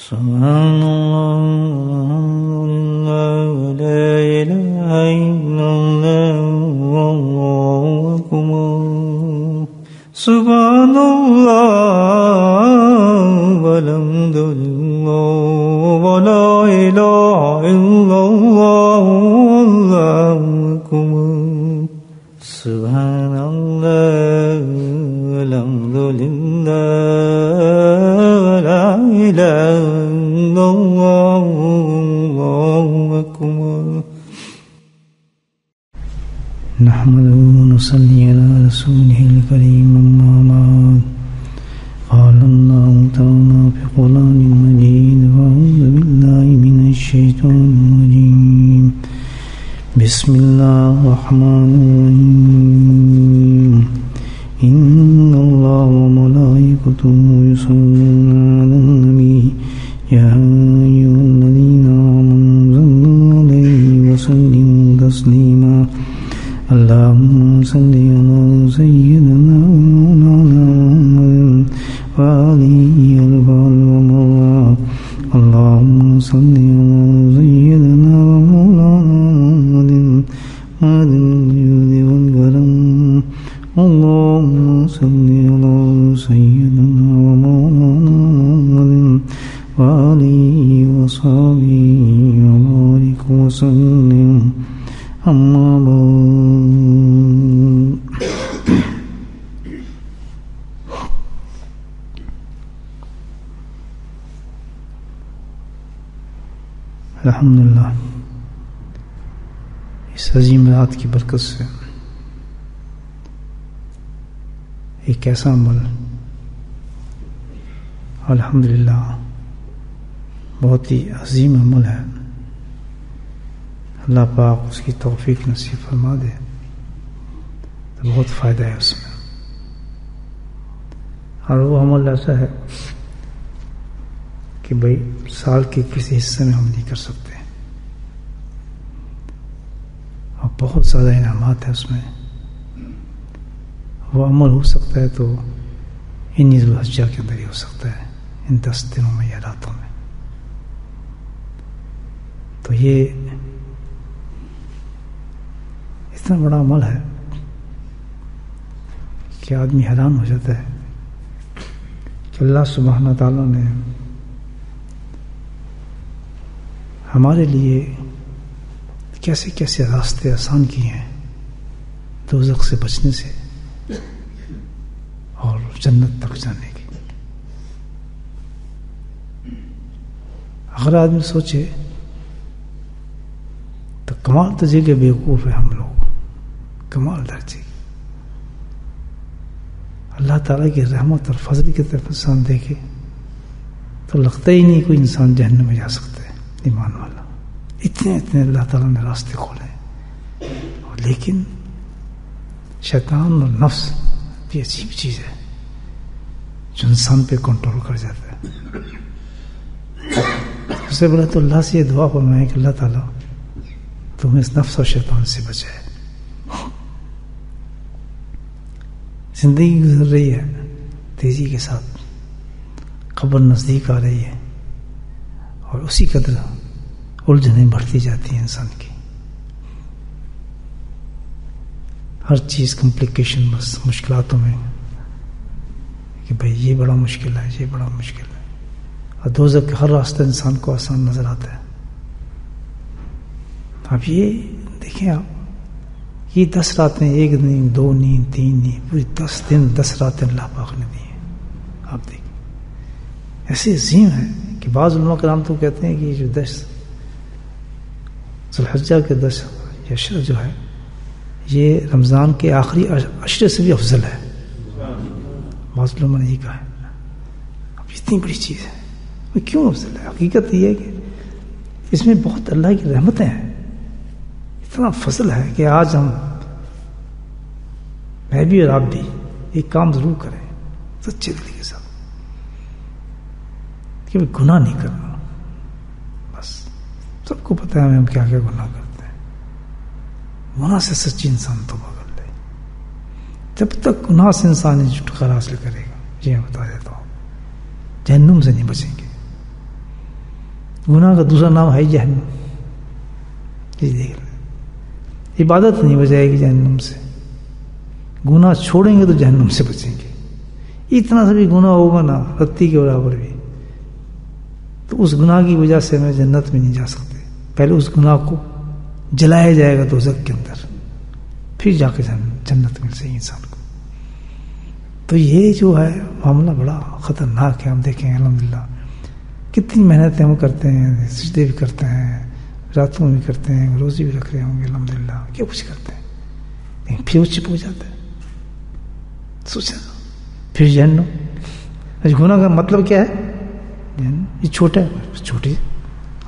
سبحان اللہ لا الہ الا اللہ واللہ اکبر سبحان اللہ والحمد للہ ولا الہ الا اللہ واللہ اکبر سبحان اللہ والحمد للہ ولا الہ الا اللہ واللہ اکبر نحمده ونصلي على رسوله الكريم أما بعد قال الله تعالى في القرآن المجيد أعوذ بالله من الشيطان الرجيم بسم الله الرحمن الرحيم إن الله وملائكته يصلون على النبي يا أيها الذين آمنوا صلوا عليه وسلموا تسليما اللهم صل على سيدنا ومولانا محمد وآله الأبرار والأبرار اللهم صل على سيدنا ومولانا محمد معدن الجود والكرم اللهم صل على سيدنا ومولانا محمد وآله وصحبه وبارك وسلم أما بعد الحمدللہ اس عظیم رات کی برکت سے ایک ایسا عمل الحمدللہ بہت ہی عظیم عمل ہے، اللہ پاک اس کی توفیق نصیب فرما دے تو بہت فائدہ ہے اس میں۔ اور وہ عمل ایسا ہے کہ بھائی سال کے کسی حصے میں ہم نہیں کر سکتے، اور بہت زیادہ انعامات ہیں اس میں۔ وہ عمل ہو سکتا ہے تو انہی ذوالحجہ کے اندر ہی ہو سکتا ہے، ان 10 دنوں میں یا راتوں میں۔ تو یہ اتنا بڑا عمل ہے کہ آدمی حیران ہو جاتا ہے کہ اللہ سبحانہ تعالیٰ نے ہمارے لیے کیسے کیسے راستے آسان کیے ہیں دوزخ سے بچنے سے اور جنت تک جانے کی۔ اگر آدمی سوچے تو کمال درجے کے بیوقوف ہے ہم لوگ، کمال درجے۔ اللہ تعالیٰ کی رحمت اور فضل کی طرف انسان دیکھے تو لگتا ہی نہیں کوئی انسان جہنم میں جا سکتا ہے ایمان والا، اتنے اللہ تعالیٰ نے راستے کھولے۔ اور لیکن شیطان اور نفس بھی عجیب چیز ہے جو انسان پہ کنٹرول کر جاتا ہے۔ سب سے بڑا تو اللہ سے یہ دعا فرمائے کہ اللہ تعالیٰ تمہیں اس نفس اور شیطان سے بچائے۔ زندگی گزر رہی ہے تیزی کے ساتھ، قبر نزدیک آ رہی ہے، اور اسی قدر الجھنیں بڑھتی جاتی ہیں انسان کی، ہر چیز کمپلیکیشن، بس مشکلاتوں میں کہ بھئی یہ بڑا مشکل ہے، یہ بڑا مشکل ہے، اور دوزخ کے ہر راستہ انسان کو آسان نظر آتا ہے۔ اب یہ دیکھیں آپ، یہ 10 راتیں، 1 نہیں، 2 نہیں، 3 نہیں، پوری 10 دن 10 راتیں اللہ پاک نے دی ہیں۔ آپ دیکھیں ایسے عظیم ہے کہ بعض علماء کرام تو کہتے ہیں کہ یہ جو 10 ذوالحجہ کے 10 عشر جو ہے یہ رمضان کے آخری عشرے سے بھی افضل ہے، بعض علماء نے یہ کہا ہے۔ اب اتنی بڑی چیز ہے، وہ کیوں افضل ہے؟ حقیقت یہ ہے کہ اس میں بہت اللہ کی رحمتیں ہیں، اتنا فضل ہے کہ آج میں بھی اور آپ بھی ایک کام ضرور کریں سچے دل کے ساتھ کہ گناہ نہیں کرنا۔ بس سب کو پتہ ہے ہم کیا کیا گناہ کرتے ہیں، گناہ سے سچی انسان توبہ کر لے۔ جب تک گناہ سے انسان چھٹکارا حاصل کرے گا، یہ میں بتا دیتا ہوں، جہنم سے نہیں بچیں گے۔ گناہ کا دوسرا نام ہے جہنم. جی دیکھ لیں, عبادت نہیں بچائے گی جہنم سے. گناہ چھوڑیں گے تو جہنم سے بچیں گے. اتنا سا بھی گناہ ہوگا نا رتی کے برابر بھی, تو اس گناہ کی وجہ سے ہمیں جنت میں نہیں جا سکتے. پہلے اس گناہ کو جلایا جائے گا دوزخ کے اندر, پھر جا کے جنت مل سکے انسان کو. تو یہ جو ہے معاملہ بڑا خطرناک ہے. ہم دیکھیں الحمدللہ کتنی محنتیں ہم کرتے ہیں, سجدے بھی کرتے ہیں, راتوں میں بھی کرتے ہیں, روزی بھی رکھ رہے ہوں گے الحمدللہ, کیا کچھ کرتے ہیں, لیکن پھر وہ چپ ہو جاتا ہے. سوچا پھر جہنم. گناہ کا مطلب کیا ہے؟ یہ چھوٹا ہے, چھوٹی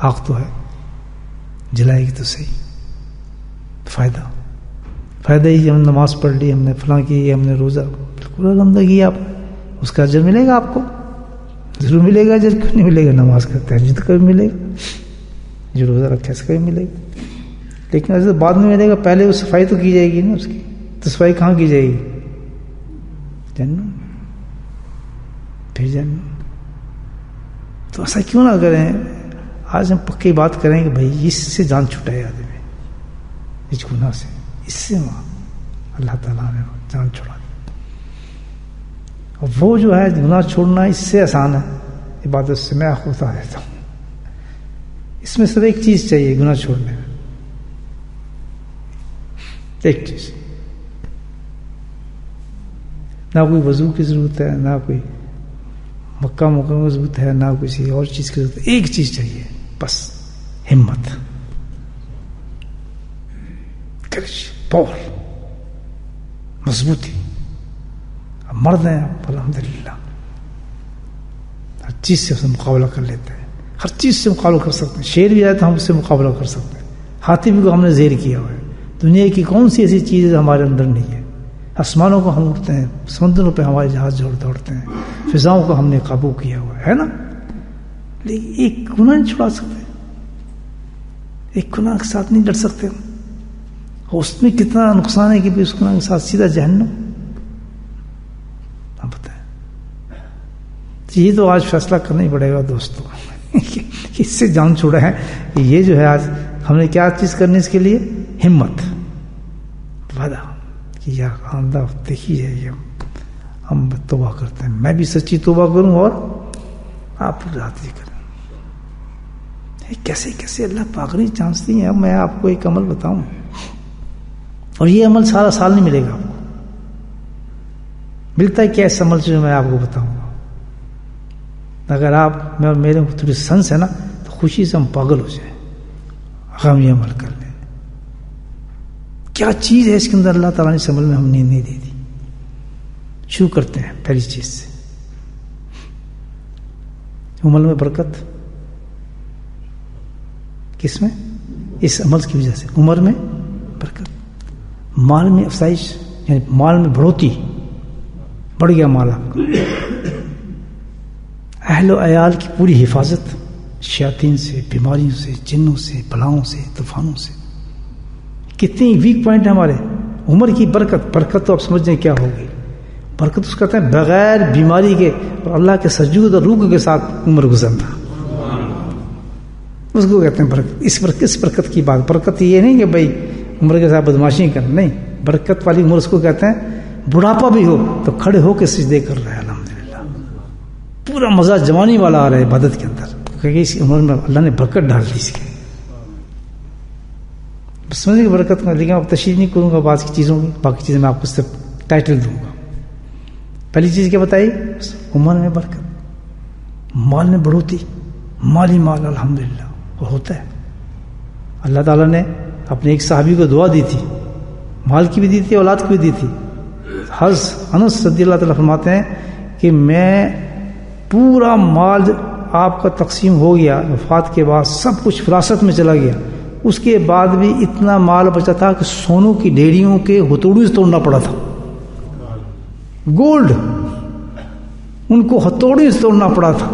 آگ تو ہے, جلائے گی تو صحیح. فائدہ ہی ہم نماز پڑھ لی, ہم نے فلاں کی, ہم نے روزہ, بالکل الحمدللہ کیا, آپ اس کا اجر ملے گا, آپ کو ضرور ملے گا. اجر کیوں نہیں ملے گا؟ نماز کا تہجد کا بھی ملے گا, جو روزہ رکھے اس کا بھی ملے گا. لیکن اجر بعد میں ملے گا, پہلے وہ صفائی تو کی جائے گی نا اس کی. تو صفائی کہاں کی جائے گی؟ جنم. پھر جنم. تو ایسا کیوں نہ کریں, آج ہم پکی بات کریں کہ بھائی اس سے جان چھٹائے آدمی, اس گناہ سے, اس سے وہاں اللہ تعالیٰ نے جان چھڑا. اور وہ جو ہے گناہ چھوڑنا اس سے آسان ہے عبادت سے. میں آپ کو بتا دیتا ہوں, اس میں صرف ایک چیز چاہیے گناہ چھوڑنے میں, ایک چیز. نہ کوئی وضو کی ضرورت ہے, نہ کوئی مکہ مکرمہ کی ضرورت ہے, نہ کسی اور چیز کی ضرورت ہے. ایک چیز چاہیے بس, ہمت, کرش, پاور, مضبوطی. اب مرد ہیں آپ الحمدللہ, ہر چیز سے اسے مقابلہ کر لیتے ہیں, ہر چیز سے مقابلہ کر سکتے ہیں. شیر بھی آئے تو ہم اس سے مقابلہ کر سکتے ہیں. ہاتھی بھی کو ہم نے زیر کیا ہوا ہے. دنیا کی کون سی ایسی چیز ہمارے اندر نہیں ہے؟ آسمانوں کو ہم اڑتے ہیں, سمندروں پہ ہمارے جہاز دوڑتے ہیں, فضاؤں کو ہم نے قابو کیا ہوا ہے نا. لیکن ایک گناہ نہیں چھڑا سکتے, ایک گناہ کے ساتھ نہیں لڑ سکتے. اور اس میں کتنا نقصان ہے کہ اس گناہ کے ساتھ سیدھا جہنم. آپ بتائیں, یہ تو آج فیصلہ کرنا ہی پڑے گا دوستوں اس سے جان چھوڑا ہے. یہ جو ہے آج ہم نے کیا چیز کرنی اس کے لیے؟ ہمت, وعدہ کہ یا آندہ دیکھیے یہ ہم توبہ کرتے ہیں. میں بھی سچی توبہ کروں اور آپ راضی کریں. کیسے کیسے اللہ پاک نے چانس دی ہے. میں آپ کو ایک عمل بتاؤں, اور یہ عمل سارا سال نہیں ملے گا آپ کو. ملتا ہے کیا اس عمل سے؟ میں آپ کو بتاؤں گا. اگر آپ میرے تھوڑی سنس ہے نا, تو خوشی سے ہم پاگل ہو جائیں, ہم یہ عمل کر لیں. کیا چیز ہے اس کے اندر اللہ تعالیٰ نے اس عمل میں ہم نے نہیں دی تھی. شروع کرتے ہیں پہلی چیز سے, عمل میں برکت. کس میں؟ اس عمل کی وجہ سے عمر میں برکت, مال میں افزائش, یعنی مال میں بڑھوتی, بڑھ گیا مال آپ کا. اہل و عیال کی پوری حفاظت, شیاطین سے, بیماریوں سے, جنوں سے, بلاؤں سے, طوفانوں سے. کتنی ویک پوائنٹ ہے ہمارے. عمر کی برکت. برکت تو آپ سمجھ جائیں کیا ہوگی. برکت اس کہتے ہیں بغیر بیماری کے اور اللہ کے سجود اور روح کے ساتھ عمر گزرنا, اس کو کہتے ہیں برکت. اس برکت کی بات. برکت یہ نہیں کہ بھائی عمر کے ساتھ بدماشی کرنا, نہیں. برکت والی عمر اس کو کہتے ہیں بڑھاپا بھی ہو تو کھڑے ہو کے سجدے کر رہے ہیں الحمدللہ, پورا مزہ جوانی والا آ رہا ہے عبادت کے اندر, کیونکہ اس عمر میں اللہ نے برکت ڈال دی اس کی. سمجھے کہ برکت میں, لیکن اب تشریح نہیں کروں گا بعض کی چیزوں کی, باقی چیزیں میں آپ کو صرف ٹائٹل دوں گا. پہلی چیز کیا بتائی؟ عمر میں برکت, مال میں بڑھوتی, مالی مال الحمدللہ وہ ہوتا ہے. اللہ تعالیٰ نے اپنے ایک صحابی کو دعا دی تھی, مال کی بھی دی تھی, اولاد کی بھی دی تھی. حضرت انس رضی اللہ تعالیٰ فرماتے ہیں کہ میں پورا مال آپ کا تقسیم ہو گیا, وفات کے بعد سب کچھ وراثت میں چلا گیا, اس کے بعد بھی اتنا مال بچا تھا کہ سونوں کی ڈیڑیوں کے ہتھوڑی سے توڑنا پڑا تھا. گولڈ ان کو ہتھوڑی سے توڑنا پڑا تھا.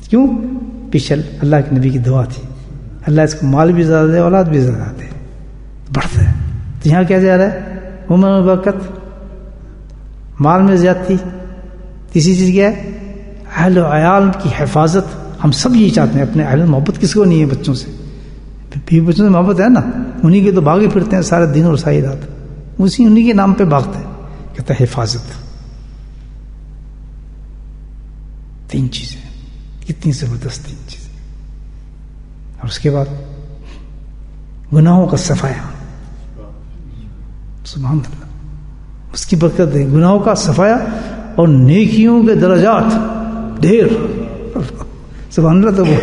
کیوں؟ پیچھے اللہ کے نبی کی دعا تھی, اللہ اس کو مال بھی زیادہ دے, اولاد بھی زیادہ دے, بڑھتا ہے. تو یہاں کیا جا رہا ہے؟ عمر میں برکت, مال میں زیادتی. تیسری چیز کیا ہے؟ اہل و عیال کی حفاظت. ہم سب یہی چاہتے ہیں. اپنے اہل محبت کس کو نہیں ہے بچوں سے؟ بیوی بچوں سے محبت ہے نا, انہی کے تو بھاگے پھرتے ہیں سارے دن اور ساری رات, انہی کے نام پہ بھاگتے ہیں. کہتا ہے حفاظت. 3 چیزیں, کتنی زبردست 3 چیزیں. اور اس کے بعد گناہوں کا صفایا. سبحان اللہ, اس کی برکت ہے. گناہوں کا صفایا اور نیکیوں کے درجات ڈھیر. سبحان اللہ. تو وہ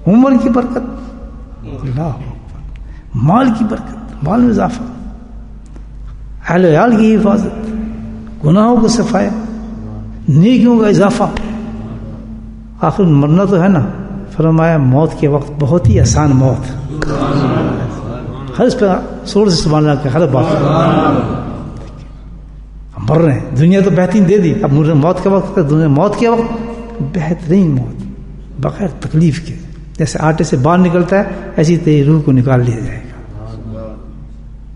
عمر کی برکت, اللہ, مال کی برکت, مال میں اضافہ, اہل عیال کی حفاظت, گناہوں کو صفایا, نیکیوں کا اضافہ. آخر مرنا تو ہے نا. فرمایا موت کے وقت بہت ہی آسان موت. ہر اس پہ سور سے سبحان اللہ کا ہر بات. ہم مر رہے ہیں, دنیا تو بہترین دے دی, اب موت کا وقت, دنیا موت کے وقت بہترین موت, بغیر تکلیف کے. جیسے آٹے سے باہر نکلتا ہے ایسی تیری روح کو نکال لیا جائے گا.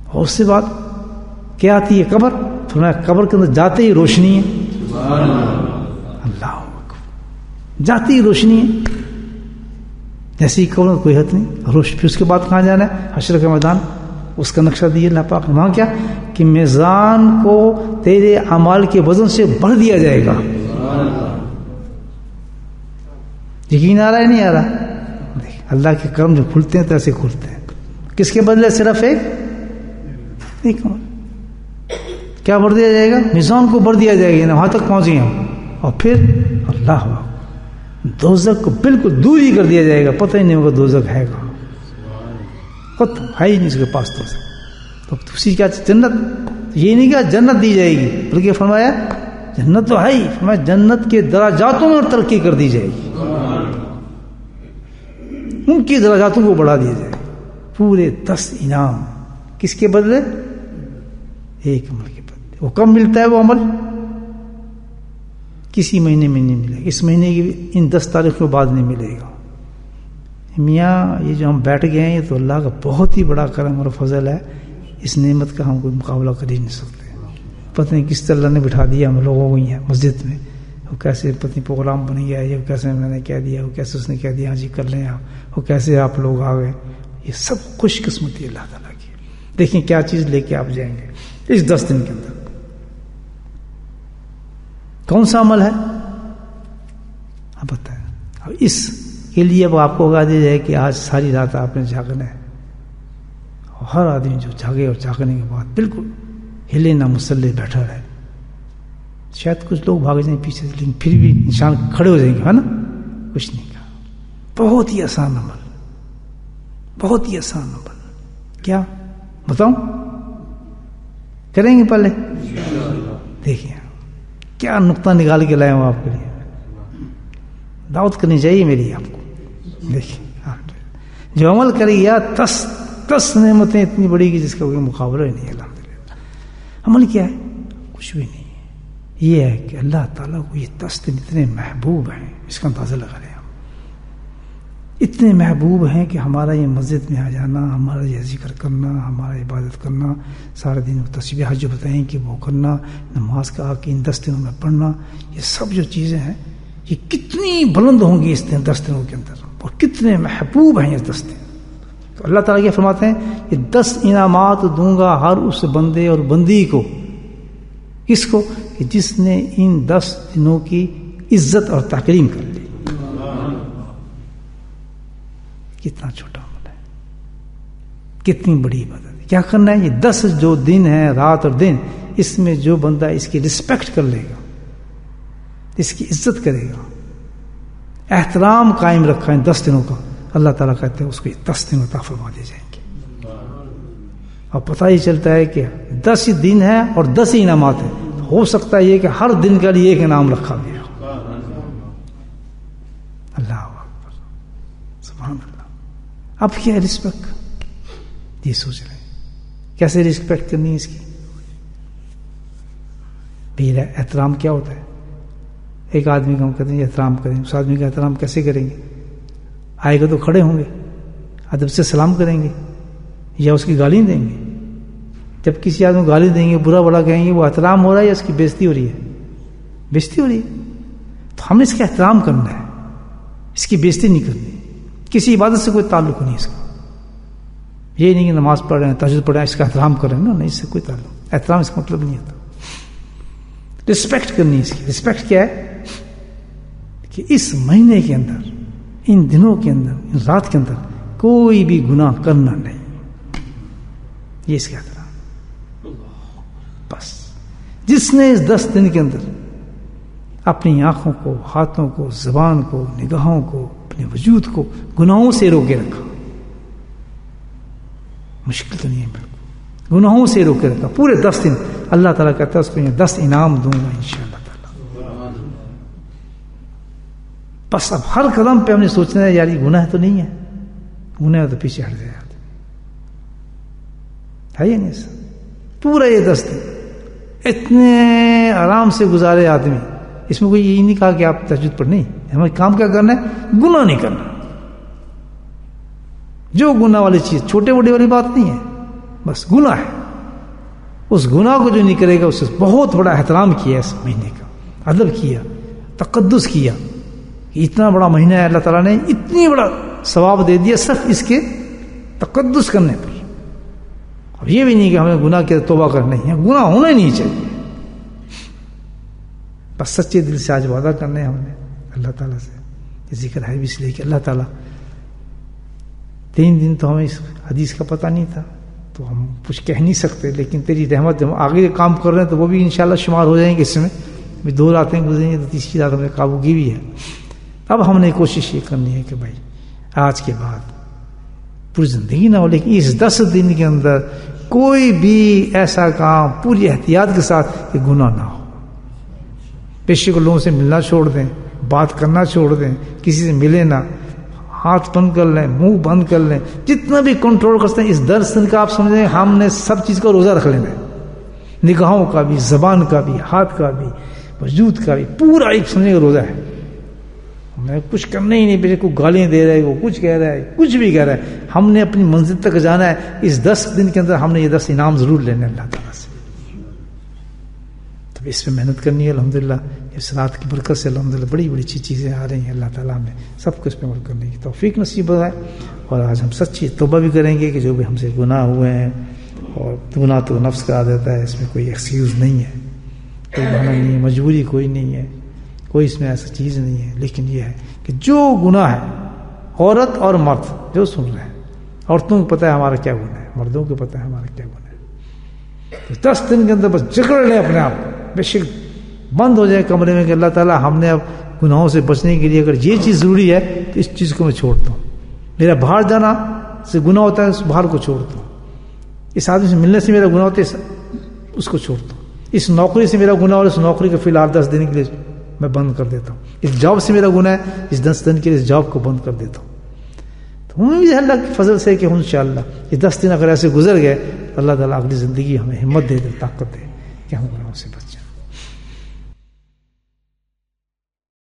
اور اس سے بعد کیا آتی ہے؟ قبر. فرمایا قبر کے اندر جاتے ہی روشنی ہے. اللہ جاتی ہی روشنی ہے. جیسے ہی قبر میں کوئی حد نہیں روشنی. پھر اس کے بعد کہاں جانا ہے؟ حشر کا میدان. اس کا نقشہ دیے اللہ پاک. وہاں کیا کہ میزان کو تیرے اعمال کے وزن سے بھر دیا جائے گا. یقین آ رہا ہے نہیں آ رہا؟ اللہ کے کرم جو کھلتے ہیں تو ایسے کھلتے ہیں. کس کے بدلے؟ صرف ایک عمل. کیا بھر دیا جائے گا؟ میزان کو بھر دیا جائے گا. وہاں تک پہنچے ہم. اور پھر اللہ دوزخ کو بالکل دور ہی کر دیا جائے گا. پتہ ہی نہیں ہوگا دوزخ ہے گا, ختم ہے ہی نہیں اس کے پاس دوزخ. تو دوسری کیا جنت. یہ نہیں کہ جنت دی جائے گی, بلکہ فرمایا جنت تو ہے ہی. فرمایا جنت کے درجاتوں میں ترقی کر دی جائے گی. ان کی درجاتوں کو بڑھا دیا جائے. پورے 10 انعام. کس کے بدلے؟ ایک عمل کے بدلے. وہ کب ملتا ہے وہ عمل؟ کسی مہینے میں نہیں ملے گا. اس مہینے کی ان 10 تاریخ کے بعد نہیں ملے گا. میاں یہ جو ہم بیٹھ گئے ہیں یہ تو اللہ کا بہت ہی بڑا کرم اور فضل ہے. اس نعمت کا ہم کوئی مقابلہ کر ہی نہیں سکتے. پتہ نہیں کس طرح اللہ نے بٹھا دیا ہم لوگوں کو یہاں مسجد میں. وہ کیسے پتہ پروگرام بن گیا, یہ کیسے میں نے کہہ دیا, وہ کیسے اس نے کہہ دیا ہاں جی کر لیں آپ, وہ کیسے آپ لوگ آ گئے. یہ سب خوش قسمتی اللہ تعالیٰ کی. دیکھیں کیا چیز لے کے آپ جائیں گے اس 10 دن کے اندر. کون سا عمل ہے آپ بتائیں. اب اس کے لیے اب آپ کو آگاہ دیا جائے کہ آج ساری رات آپ نے جاگنا ہے. اور ہر آدمی جو جاگے اور جاگنے کے بعد بالکل ہلے نہ مسلح بیٹھا رہے. شاید کچھ لوگ بھاگ جائیں پیچھے سے, لیکن پھر بھی انسان کھڑے ہو جائیں گے, ہے نا. کچھ نہیں کہا. بہت ہی آسان عمل, بہت ہی آسان عمل. کیا بتاؤں؟ کریں گے پہلے. دیکھیں کیا نقطہ نکال کے لائے ہوں آپ کے لیے. دعوت کرنی چاہیے میری آپ کو. دیکھیں جو عمل کرے گا 10 نعمتیں اتنی بڑی کہ جس کا کوئی مقابلہ ہی نہیں. الحمدللہ. عمل کیا ہے؟ کچھ بھی نہیں. یہ ہے کہ اللہ تعالیٰ کو یہ 10 دن اتنے محبوب ہیں, اس کا اندازہ لگا لیں. ہم اتنے محبوب ہیں کہ ہمارا یہ مسجد میں آ جانا, ہمارا یہ ذکر کرنا, ہمارا عبادت کرنا, سارے دن تسبیحات جو بتائیں کہ وہ کرنا, نماز کا کہ ان 10 دنوں میں پڑھنا, یہ سب جو چیزیں ہیں یہ کتنی بلند ہوں گی اس 10 دنوں کے اندر, اور کتنے محبوب ہیں یہ 10 دن. تو اللہ تعالیٰ کیا فرماتے ہیں, یہ 10 انعامات دوں گا ہر اس بندے اور بندی کو. کس کو؟ کہ جس نے ان 10 دنوں کی عزت اور تکریم کر لی. کتنا چھوٹا عمل ہے, کتنی بڑی عبادت ہے. کیا کرنا ہے؟ یہ 10 جو دن ہیں, رات اور دن, اس میں جو بندہ اس کی رسپیکٹ کر لے گا, اس کی عزت کرے گا, احترام قائم رکھا ان 10 دنوں کا, اللہ تعالیٰ کہتے ہیں اس کو 10 دن عطا فرما دیے جائیں گے. اور پتہ ہی چلتا ہے کہ 10 دن ہیں اور 10 انعامات ہیں. ہو سکتا ہے یہ کہ ہر دن کا لیے ایک انعام رکھا گیا. اللہ اکبر, سبحان اللہ. اب کیا رسپیکٹ یہ سوچ رہے ہیں کیسے رسپیکٹ کرنی ہے اس کی. بھی احترام کیا ہوتا ہے؟ ایک آدمی کا ہم کہتے ہیں احترام کریں, اس آدمی کا احترام کیسے کریں گے؟ آئے گا تو کھڑے ہوں گے, ادب سے سلام کریں گے, یا اس کی گالی دیں گے؟ جب کسی آدمی کو گالی دیں گے, برا بڑا کہیں گے, وہ احترام ہو رہا ہے یا اس کی بےزتی ہو رہی ہے؟ بےزتی ہو رہی ہے. تو ہمیں اس کا احترام کرنا ہے، اس کی بےزتی نہیں کرنی. کسی عبادت سے کوئی تعلق نہیں اس کا. یہ نہیں کہ نماز پڑھ رہے ہیں، تہجد پڑھ رہے ہیں، اس کا احترام کر رہے ہیں نا، نہیں، اس سے کوئی تعلق. احترام اس کا مطلب نہیں ہوتا. رسپیکٹ کرنی اس کی. رسپیکٹ کیا ہے کہ اس مہینے کے اندر، ان دنوں کے اندر، ان رات کے اندر کوئی بھی گناہ کرنا نہیں. یہ اس کا احترام. بس جس نے اس 10 دن کے اندر اپنی آنکھوں کو، ہاتھوں کو، زبان کو، نگاہوں کو، اپنے وجود کو گناہوں سے روکے رکھا، مشکل تو نہیں ہے بالکل، گناہوں سے روکے رکھا پورے 10 دن، اللہ تعالیٰ کہتا ہے اس کو یہ 10 انعام دوں گا انشاءاللہ تعالیٰ. بس اب ہر قدم پہ ہم نے سوچنا ہے یار یہ گناہ تو نہیں ہے، گناہ تو پیچھے ہٹ جائے ہے یا نہیں. پورا یہ 10 دن اتنے آرام سے گزارے آدمی. اس میں کوئی یہ نہیں کہا کہ آپ تہجد پر نہیں، ہمیں کام کیا کرنا ہے؟ گناہ نہیں کرنا. جو گناہ والی چیز چھوٹے بڑے والی بات نہیں ہے، بس گناہ ہے. اس گناہ کو جو نہیں کرے گا اس سے بہت بڑا احترام کیا اس مہینے کا، ادب کیا، تقدس کیا. اتنا بڑا مہینہ ہے، اللہ تعالیٰ نے اتنی بڑا ثواب دے دیا صرف اس کے تقدس کرنے پر. اب یہ بھی نہیں کہ ہمیں گناہ کے توبہ کرنا ہے، گناہ ہونا ہی نہیں چاہیے. بس سچے دل سے آج وعدہ کرنا ہے ہم نے اللہ تعالیٰ سے. یہ ذکر ہے بھی اس لیے کہ اللہ تعالیٰ 3 دن تو ہمیں اس حدیث کا پتہ نہیں تھا تو ہم کچھ کہہ نہیں سکتے، لیکن تیری رحمت جب آگے کام کر رہے ہیں تو وہ بھی انشاءاللہ شمار ہو جائیں گے. اس میں 2 راتیں گزریں گی تو تیسری رات ہم نے قابو کی بھی ہے. اب ہم نے کوشش یہ کرنی ہے کہ بھائی آج کے بعد پوری زندگی نہ ہو، لیکن اس 10 دن کے اندر کوئی بھی ایسا کام پوری احتیاط کے ساتھ کہ گناہ نہ ہو. پیشے کو لوگوں سے ملنا چھوڑ دیں، بات کرنا چھوڑ دیں، کسی سے ملے نہ، ہاتھ بند کر لیں، منہ بند کر لیں، جتنا بھی کنٹرول کر سکتے ہیں. اس 10 دن کا آپ سمجھیں ہم نے سب چیز کا روزہ رکھ لینا ہے، نگاہوں کا بھی، زبان کا بھی، ہاتھ کا بھی، وجود کا بھی، پورا ایک سمجھیں کہ روزہ ہے. میں کچھ کرنا ہی نہیں، کو گالیاں دے رہا ہے، وہ کچھ کہہ رہا ہے، کچھ بھی کہہ رہا ہے. ہم نے اپنی منزل تک جانا ہے. اس 10 دن کے اندر ہم نے یہ 10 انعام ضرور لینے اللہ تعالیٰ سے. تو اس پہ محنت کرنی ہے. الحمدللہ اس رات کی برکت سے الحمدللہ بڑی بڑی اچھی چیزیں آ رہی ہیں. اللہ تعالیٰ میں سب کو اس پہ عمل کرنے کی توفیق نصیب ہے. اور آج ہم سچی توبہ بھی کریں گے کہ جو بھی ہم سے گناہ ہوئے ہیں، اور گناہ تو نفس کا دیتا ہے، اس میں کوئی ایکسکیوز نہیں ہے، کوئی بہانہ نہیں ہے، مجبوری کوئی نہیں ہے، کوئی اس میں ایسا چیز نہیں ہے. لیکن یہ ہے کہ جو گناہ ہے، عورت اور مرد جو سن رہے ہیں، عورتوں کو پتہ ہے ہمارا کیا گناہ ہے، مردوں کو پتہ ہے ہمارا کیا گناہ ہے. 10 دن کے اندر بس جکڑ لیں اپنے آپ کو، بے شک بند ہو جائے کمرے میں کہ اللہ تعالیٰ ہم نے اب گناہوں سے بچنے کے لیے اگر یہ چیز ضروری ہے تو اس چیز کو میں چھوڑتا ہوں. میرا باہر جانا سے گناہ ہوتا ہے، اس باہر کو چھوڑتا ہوں. اس آدمی سے ملنے سے میرا گناہ ہوتا ہے، اس کو چھوڑتا ہوں. اس نوکری سے میرا گناہ ہو، اس نوکری کو فی الحال 10 دن کے لیے میں بند کر دیتا ہوں. اس جاب سے میرا گناہ ہے، اس 10 دن کے لیے اس جاب کو بند کر دیتا ہوں. تو ہمیں بھی اللہ کے فضل سے کہ انشاءاللہ یہ 10 دن اگر ایسے گزر گئے، اللہ تعالیٰ اگلی زندگی ہمیں ہمت دے دے، طاقت دے کہ ہم گناہوں سے بچ جائیں.